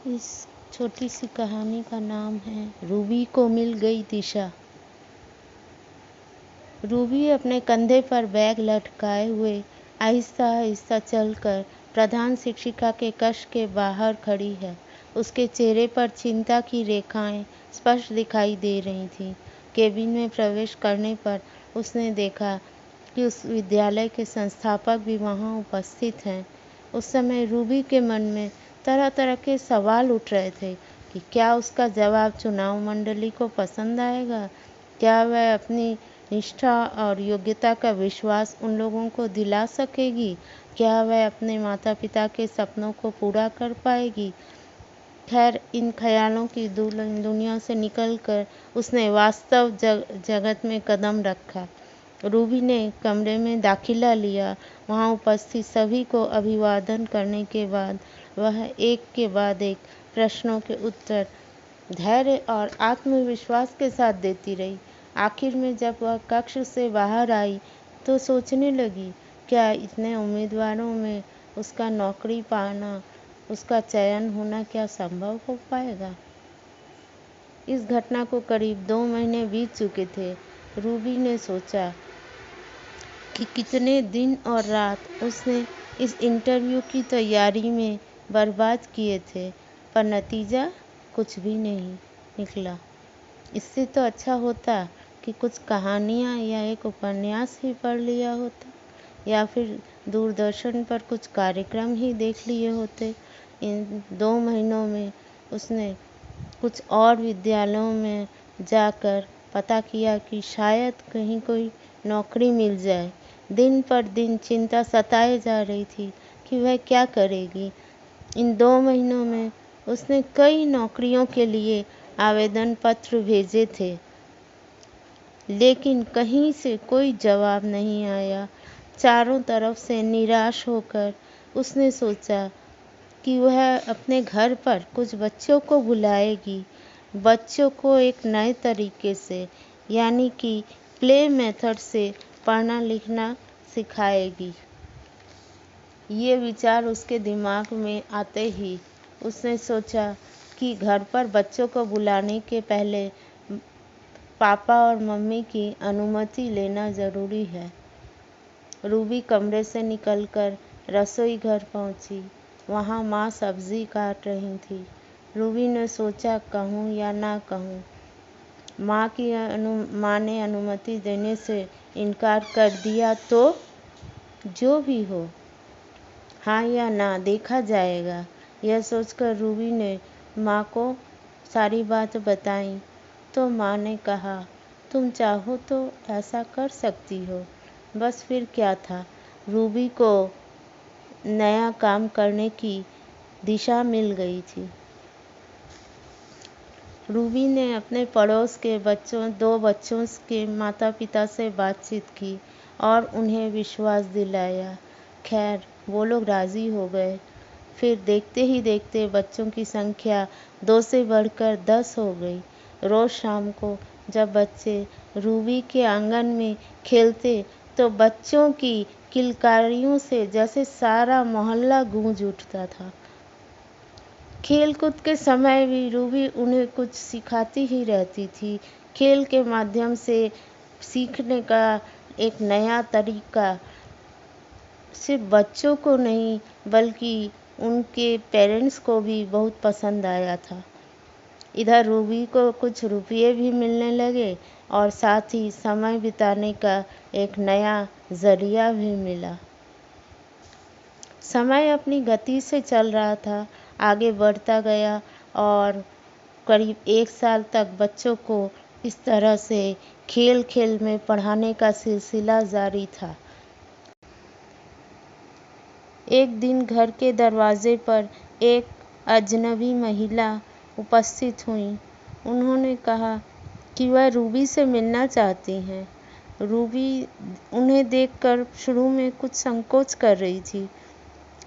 इस छोटी सी कहानी का नाम है रूबी को मिल गई दिशा। रूबी अपने कंधे पर बैग लटकाए हुए आहिस्ता आहिस्ता चलकर प्रधान शिक्षिका के कक्ष के बाहर खड़ी है। उसके चेहरे पर चिंता की रेखाएं स्पष्ट दिखाई दे रही थीं। केबिन में प्रवेश करने पर उसने देखा कि उस विद्यालय के संस्थापक भी वहां उपस्थित हैं। उस समय रूबी के मन में तरह तरह के सवाल उठ रहे थे कि क्या उसका जवाब चुनाव मंडली को पसंद आएगा, क्या वह अपनी निष्ठा और योग्यता का विश्वास उन लोगों को दिला सकेगी, क्या वह अपने माता पिता के सपनों को पूरा कर पाएगी। खैर, इन ख्यालों की दुनिया से निकलकर उसने वास्तव जगत में कदम रखा। रूबी ने कमरे में दाखिला लिया। वहां उपस्थित सभी को अभिवादन करने के बाद वह एक के बाद एक प्रश्नों के उत्तर धैर्य और आत्मविश्वास के साथ देती रही। आखिर में जब वह कक्ष से बाहर आई तो सोचने लगी, क्या इतने उम्मीदवारों में उसका नौकरी पाना, उसका चयन होना क्या संभव हो पाएगा। इस घटना को करीब 2 महीने बीत चुके थे। रूबी ने सोचा कि कितने दिन और रात उसने इस इंटरव्यू की तैयारी में बर्बाद किए थे, पर नतीजा कुछ भी नहीं निकला। इससे तो अच्छा होता कि कुछ कहानियाँ या एक उपन्यास ही पढ़ लिया होता, या फिर दूरदर्शन पर कुछ कार्यक्रम ही देख लिए होते। इन 2 महीनों में उसने कुछ और विद्यालयों में जाकर पता किया कि शायद कहीं कोई नौकरी मिल जाए। दिन पर दिन चिंता सताए जा रही थी कि वह क्या करेगी। इन 2 महीनों में उसने कई नौकरियों के लिए आवेदन पत्र भेजे थे, लेकिन कहीं से कोई जवाब नहीं आया। चारों तरफ से निराश होकर उसने सोचा कि वह अपने घर पर कुछ बच्चों को बुलाएगी, बच्चों को एक नए तरीके से, यानी कि प्ले मेथड से पढ़ना लिखना सिखाएगी। ये विचार उसके दिमाग में आते ही उसने सोचा कि घर पर बच्चों को बुलाने के पहले पापा और मम्मी की अनुमति लेना ज़रूरी है। रूबी कमरे से निकलकर रसोई घर पहुंची। वहां माँ सब्जी काट रही थी। रूबी ने सोचा, कहूँ या ना कहूँ। माँ ने अनुमति देने से इनकार कर दिया तो जो भी हो, हाँ या ना देखा जाएगा। यह सोचकर रूबी ने माँ को सारी बात बताई तो माँ ने कहा, तुम चाहो तो ऐसा कर सकती हो। बस फिर क्या था, रूबी को नया काम करने की दिशा मिल गई थी। रूबी ने अपने पड़ोस के 2 बच्चों के माता पिता से बातचीत की और उन्हें विश्वास दिलाया। खैर, वो लोग राजी हो गए। फिर देखते ही देखते बच्चों की संख्या 2 से बढ़कर 10 हो गई। रोज शाम को जब बच्चे रूबी के आंगन में खेलते तो बच्चों की किलकारियों से जैसे सारा मोहल्ला गूंज उठता था। खेलकूद के समय भी रूबी उन्हें कुछ सिखाती ही रहती थी। खेल के माध्यम से सीखने का एक नया तरीका सिर्फ बच्चों को नहीं बल्कि उनके पेरेंट्स को भी बहुत पसंद आया था। इधर रूबी को कुछ रुपये भी मिलने लगे और साथ ही समय बिताने का एक नया जरिया भी मिला। समय अपनी गति से चल रहा था, आगे बढ़ता गया और करीब 1 साल तक बच्चों को इस तरह से खेल खेल में पढ़ाने का सिलसिला जारी था। एक दिन घर के दरवाजे पर एक अजनबी महिला उपस्थित हुई। उन्होंने कहा कि वह रूबी से मिलना चाहती हैं। रूबी उन्हें देखकर शुरू में कुछ संकोच कर रही थी।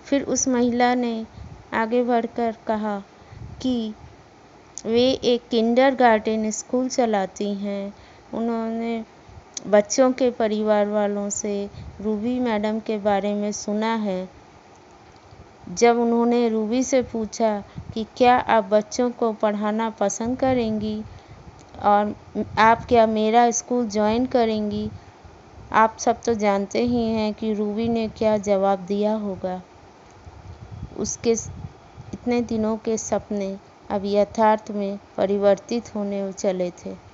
फिर उस महिला ने आगे बढ़कर कहा कि वे एक किंडरगार्टन स्कूल चलाती हैं। उन्होंने बच्चों के परिवार वालों से रूबी मैडम के बारे में सुना है। जब उन्होंने रूबी से पूछा कि क्या आप बच्चों को पढ़ाना पसंद करेंगी और आप क्या मेरा स्कूल ज्वाइन करेंगी, आप सब तो जानते ही हैं कि रूबी ने क्या जवाब दिया होगा। उसके इतने दिनों के सपने अब यथार्थ में परिवर्तित होने चले थे।